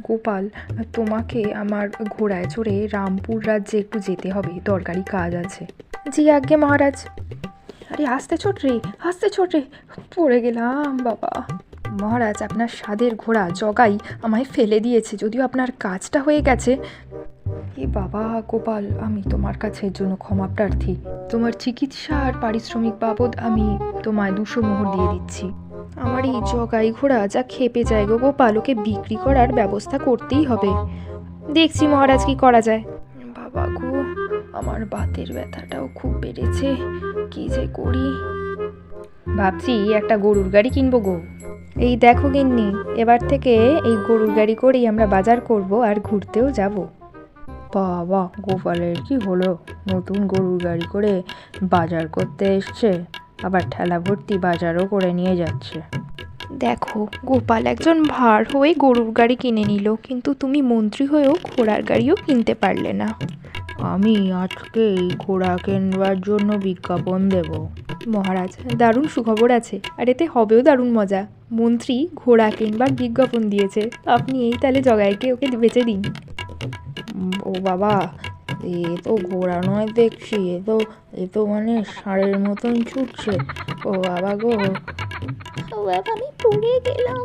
গোপাল, তোমাকে আমার ঘোড়ায় চড়ে রামপুর রাজ্যে একটু যেতে হবে, দরকারি কাজ আছে। জি আজ্ঞে মহারাজ। আরে আস্তে ছোট রে, আস্তে ছোট রে, পড়ে গেলাম বাবা। মহারাজ, আপনার স্বাদের ঘোড়া জগাই আমায় ফেলে দিয়েছে, যদিও আপনার কাজটা হয়ে গেছে। এ বাবা গোপাল, আমি তোমার কাছে এর জন্য ক্ষমা প্রার্থী। তোমার চিকিৎসা আর পারিশ্রমিক বাবদ আমি তোমায় 200 মোহর দিয়ে দিচ্ছি। আমার এই জগাই ঘোড়া যা খেপে যায় গো গোপাল, ওকে বিক্রি করার ব্যবস্থা করতেই হবে। দেখছি মহারাজ কি করা যায়। বাবা গো, আমার বাতের ব্যথাটাও খুব বেড়েছে, কি যে করি। ভাবছি একটা গরুর গাড়ি কিনবো গো। এই দেখো গিন্নি, এবার থেকে এই গরুর গাড়ি করেই আমরা বাজার করব আর ঘুরতেও যাব। বাবা, গোপালের কি হলো? নতুন গরুর গাড়ি করে বাজার করতে এসছে, আবার ঠেলা ভর্তি বাজারও করে নিয়ে যাচ্ছে। দেখো, গোপাল একজন ভাঁড় হয়ে গরুর গাড়ি কিনে নিল, কিন্তু তুমি মন্ত্রী হয়েও ঘোড়ার গাড়িও কিনতে পারলে না। আমি আজকে এই ঘোড়া কেনবার জন্য বিজ্ঞাপন দেব। মহারাজ, দারুণ সুখবর আছে, আর এতে হবেও দারুণ মজা। মন্ত্রী ঘোড়া কিনবার বিজ্ঞাপন দিয়েছে, আপনি এই তাহলে জগাইকে ওকে বেচে দিন। ও বাবা, এ তো ঘোড়া নয় দেখছি, এ তো মানে ষাঁড়ের মতন ছুটছে। ও বাবা গো, ও বাবা, আমি পড়ে গেলাম।